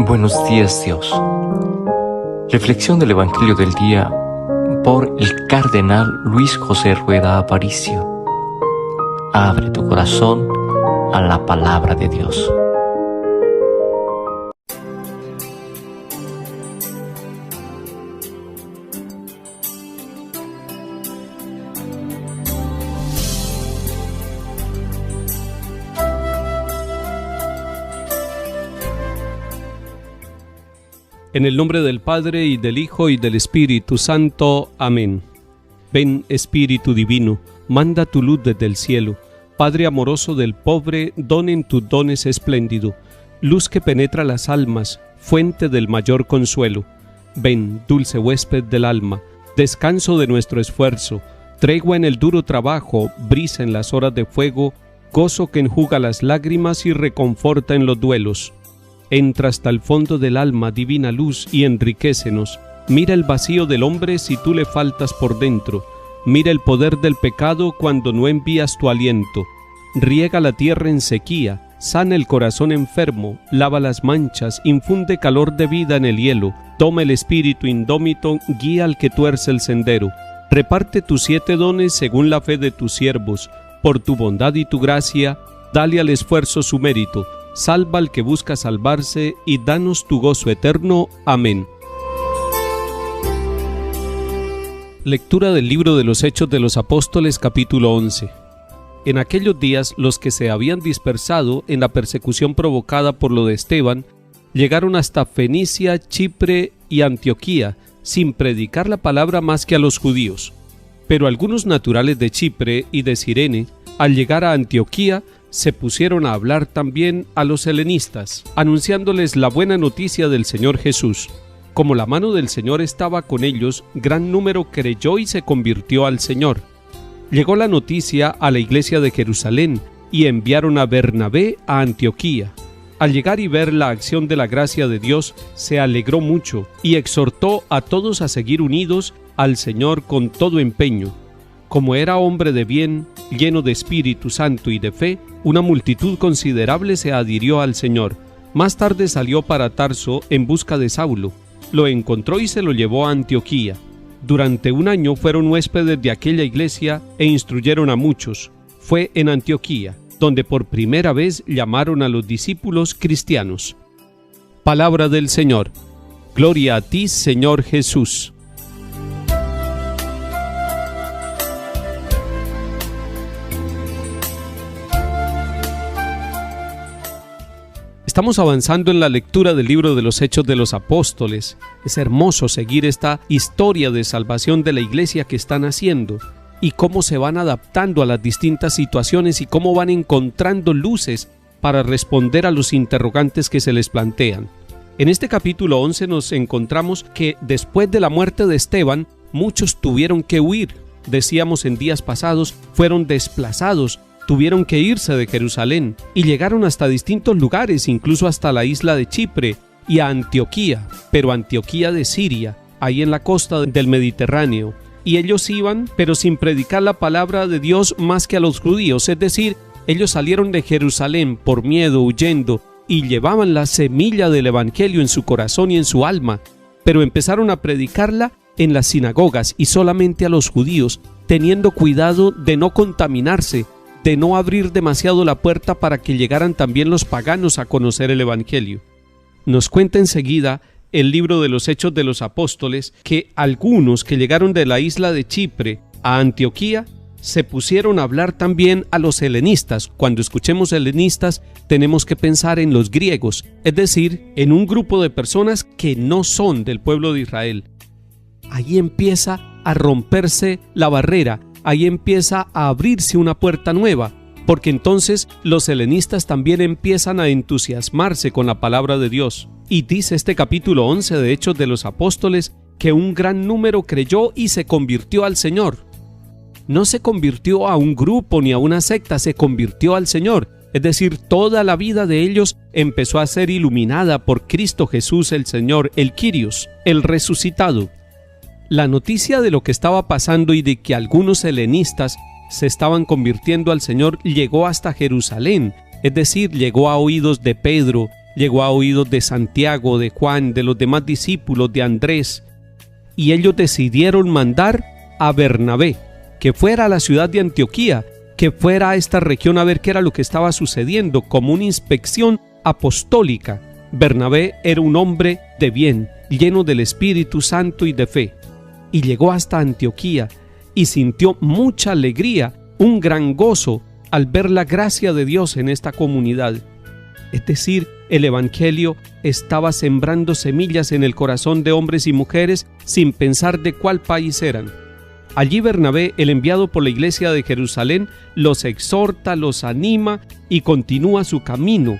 Buenos días, Dios. Reflexión del Evangelio del día por el Cardenal Luis José Rueda Aparicio. Abre tu corazón a la palabra de Dios. En el nombre del Padre, y del Hijo, y del Espíritu Santo. Amén. Ven, Espíritu Divino, manda tu luz desde el cielo. Padre amoroso del pobre, don en tus dones espléndido, luz que penetra las almas, fuente del mayor consuelo. Ven, dulce huésped del alma, descanso de nuestro esfuerzo, tregua en el duro trabajo, brisa en las horas de fuego, gozo que enjuga las lágrimas y reconforta en los duelos. Entra hasta el fondo del alma, divina luz, y enriquécenos. Mira el vacío del hombre si tú le faltas por dentro. Mira el poder del pecado cuando no envías tu aliento. Riega la tierra en sequía, sana el corazón enfermo, lava las manchas, infunde calor de vida en el hielo. Toma el espíritu indómito, guía al que tuerce el sendero. Reparte tus 7 dones según la fe de tus siervos. Por tu bondad y tu gracia, dale al esfuerzo su mérito. Salva al que busca salvarse y danos tu gozo eterno. Amén. Lectura del libro de los Hechos de los Apóstoles, capítulo 11. En aquellos días, los que se habían dispersado en la persecución provocada por lo de Esteban, llegaron hasta Fenicia, Chipre y Antioquía, sin predicar la palabra más que a los judíos. Pero algunos naturales de Chipre y de Cirene, al llegar a Antioquía, se pusieron a hablar también a los helenistas, anunciándoles la buena noticia del Señor Jesús. Como la mano del Señor estaba con ellos, gran número creyó y se convirtió al Señor. Llegó la noticia a la iglesia de Jerusalén y enviaron a Bernabé a Antioquía. Al llegar y ver la acción de la gracia de Dios, se alegró mucho y exhortó a todos a seguir unidos al Señor con todo empeño. Como era hombre de bien, lleno de Espíritu Santo y de fe, una multitud considerable se adhirió al Señor. Más tarde salió para Tarso en busca de Saulo. Lo encontró y se lo llevó a Antioquía. Durante 1 año fueron huéspedes de aquella iglesia e instruyeron a muchos. Fue en Antioquía donde por primera vez llamaron a los discípulos cristianos. Palabra del Señor. Gloria a ti, Señor Jesús. Estamos avanzando en la lectura del libro de los Hechos de los Apóstoles. Es hermoso seguir esta historia de salvación de la iglesia que están haciendo y cómo se van adaptando a las distintas situaciones y cómo van encontrando luces para responder a los interrogantes que se les plantean. En este capítulo 11 nos encontramos que después de la muerte de Esteban, muchos tuvieron que huir. Decíamos en días pasados, fueron desplazados. Tuvieron que irse de Jerusalén y llegaron hasta distintos lugares, incluso hasta la isla de Chipre y a Antioquía, pero Antioquía de Siria, ahí en la costa del Mediterráneo. Y ellos iban, pero sin predicar la palabra de Dios más que a los judíos, es decir, ellos salieron de Jerusalén por miedo, huyendo, y llevaban la semilla del Evangelio en su corazón y en su alma, pero empezaron a predicarla en las sinagogas y solamente a los judíos, teniendo cuidado de no contaminarse, de no abrir demasiado la puerta para que llegaran también los paganos a conocer el Evangelio. Nos cuenta enseguida el libro de los Hechos de los Apóstoles que algunos que llegaron de la isla de Chipre a Antioquía se pusieron a hablar también a los helenistas. Cuando escuchemos helenistas tenemos que pensar en los griegos, es decir, en un grupo de personas que no son del pueblo de Israel. Ahí empieza a romperse la barrera. Ahí empieza a abrirse una puerta nueva, porque entonces los helenistas también empiezan a entusiasmarse con la palabra de Dios. Y dice este capítulo 11 de Hechos de los Apóstoles que un gran número creyó y se convirtió al Señor. No se convirtió a un grupo ni a una secta, se convirtió al Señor. Es decir, toda la vida de ellos empezó a ser iluminada por Cristo Jesús el Señor, el Kyrios, el resucitado. La noticia de lo que estaba pasando y de que algunos helenistas se estaban convirtiendo al Señor llegó hasta Jerusalén, es decir, llegó a oídos de Pedro, llegó a oídos de Santiago, de Juan, de los demás discípulos, de Andrés, y ellos decidieron mandar a Bernabé, que fuera a la ciudad de Antioquía, que fuera a esta región a ver qué era lo que estaba sucediendo, como una inspección apostólica. Bernabé era un hombre de bien, lleno del Espíritu Santo y de fe, y llegó hasta Antioquía y sintió mucha alegría, un gran gozo al ver la gracia de Dios en esta comunidad. Es decir, el Evangelio estaba sembrando semillas en el corazón de hombres y mujeres sin pensar de cuál país eran. Allí Bernabé, el enviado por la iglesia de Jerusalén, los exhorta, los anima y continúa su camino.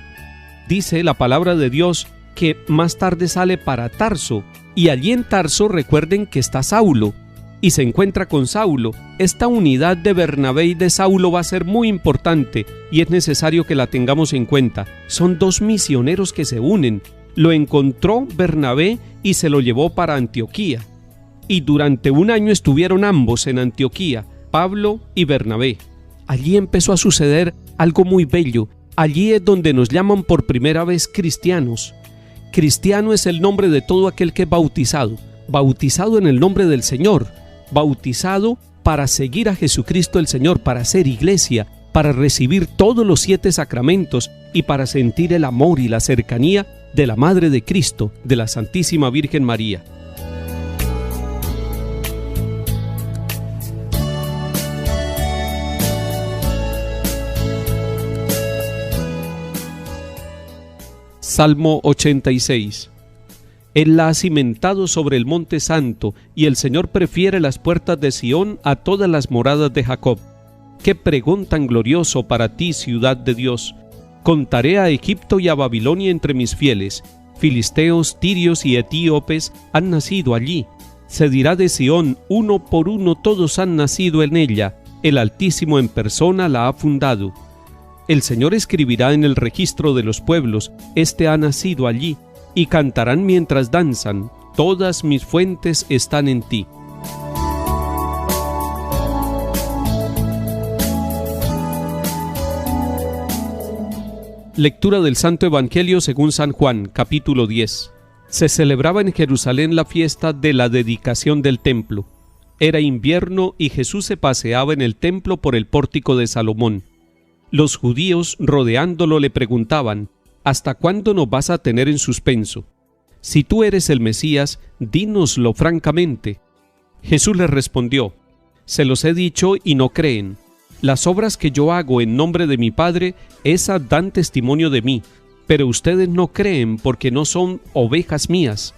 Dice la palabra de Dios que más tarde sale para Tarso, y allí en Tarso recuerden que está Saulo, y se encuentra con Saulo. Esta unidad de Bernabé y de Saulo va a ser muy importante y es necesario que la tengamos en cuenta. Son dos misioneros que se unen. Lo encontró Bernabé y se lo llevó para Antioquía. Y durante un año estuvieron ambos en Antioquía, Pablo y Bernabé. Allí empezó a suceder algo muy bello. Allí es donde nos llaman por primera vez cristianos. Cristiano es el nombre de todo aquel que es bautizado. Bautizado en el nombre del Señor. Bautizado para seguir a Jesucristo el Señor, para ser iglesia, para recibir todos los 7 sacramentos y para sentir el amor y la cercanía de la Madre de Cristo, de la Santísima Virgen María. Salmo 86. Él la ha cimentado sobre el monte santo, y el Señor prefiere las puertas de Sión a todas las moradas de Jacob. ¡Qué pregón tan glorioso para ti, ciudad de Dios! Contaré a Egipto y a Babilonia entre mis fieles. Filisteos, tirios y etíopes han nacido allí. Se dirá de Sión, uno por uno todos han nacido en ella. El Altísimo en persona la ha fundado. El Señor escribirá en el registro de los pueblos, este ha nacido allí. Y cantarán mientras danzan, todas mis fuentes están en ti. Lectura del Santo Evangelio según San Juan, capítulo 10. Se celebraba en Jerusalén la fiesta de la dedicación del templo. Era invierno y Jesús se paseaba en el templo por el pórtico de Salomón. Los judíos, rodeándolo, le preguntaban: ¿hasta cuándo nos vas a tener en suspenso? Si tú eres el Mesías, dínoslo francamente. Jesús les respondió: se los he dicho y no creen. Las obras que yo hago en nombre de mi Padre, esas dan testimonio de mí, pero ustedes no creen porque no son ovejas mías.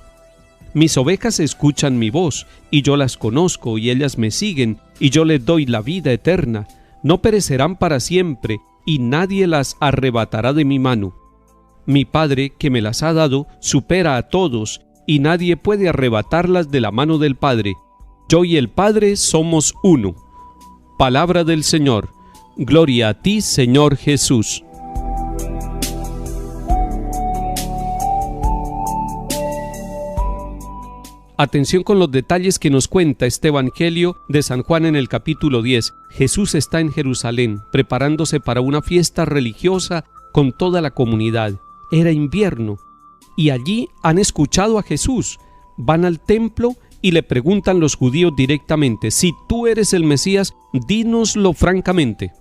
Mis ovejas escuchan mi voz, y yo las conozco, y ellas me siguen, y yo les doy la vida eterna. No perecerán para siempre, y nadie las arrebatará de mi mano. Mi Padre, que me las ha dado, supera a todos, y nadie puede arrebatarlas de la mano del Padre. Yo y el Padre somos uno. Palabra del Señor. Gloria a ti, Señor Jesús. Atención con los detalles que nos cuenta este Evangelio de San Juan en el capítulo 10. Jesús está en Jerusalén, preparándose para una fiesta religiosa con toda la comunidad. Era invierno, y allí han escuchado a Jesús. Van al templo y le preguntan los judíos directamente: si tú eres el Mesías, dínoslo francamente.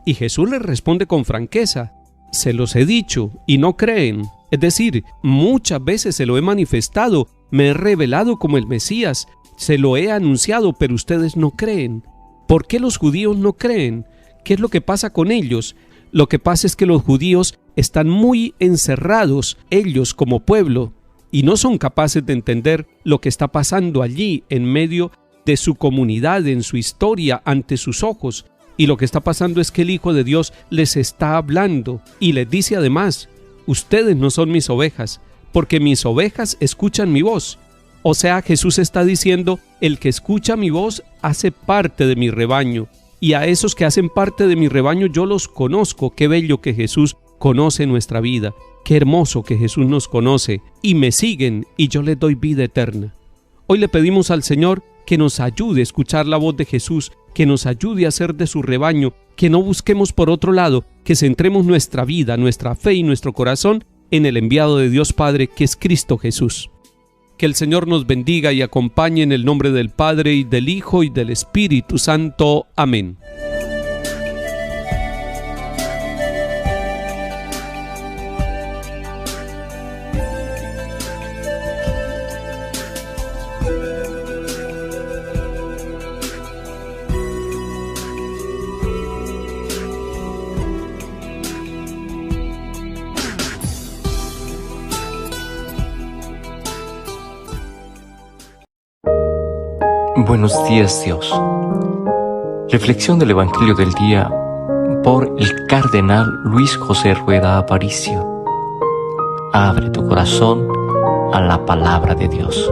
Y Jesús les responde con franqueza: se los he dicho y no creen. Es decir, muchas veces se lo he manifestado, me he revelado como el Mesías, se lo he anunciado, pero ustedes no creen. ¿Por qué los judíos no creen? ¿Qué es lo que pasa con ellos? Lo que pasa es que los judíos están muy encerrados, ellos como pueblo, y no son capaces de entender lo que está pasando allí en medio de su comunidad, en su historia, ante sus ojos. Y lo que está pasando es que el Hijo de Dios les está hablando y les dice además: ustedes no son mis ovejas, porque mis ovejas escuchan mi voz. O sea, Jesús está diciendo: el que escucha mi voz hace parte de mi rebaño, y a esos que hacen parte de mi rebaño yo los conozco. Qué bello que Jesús conoce nuestra vida, qué hermoso que Jesús nos conoce, y me siguen y yo les doy vida eterna. Hoy le pedimos al Señor que nos ayude a escuchar la voz de Jesús, que nos ayude a ser de su rebaño, que no busquemos por otro lado, que centremos nuestra vida, nuestra fe y nuestro corazón en el enviado de Dios Padre, que es Cristo Jesús. Que el Señor nos bendiga y acompañe en el nombre del Padre, y del Hijo, y del Espíritu Santo. Amén. Buenos días, Dios. Reflexión del Evangelio del día por el Cardenal Luis José Rueda Aparicio. Abre tu corazón a la palabra de Dios.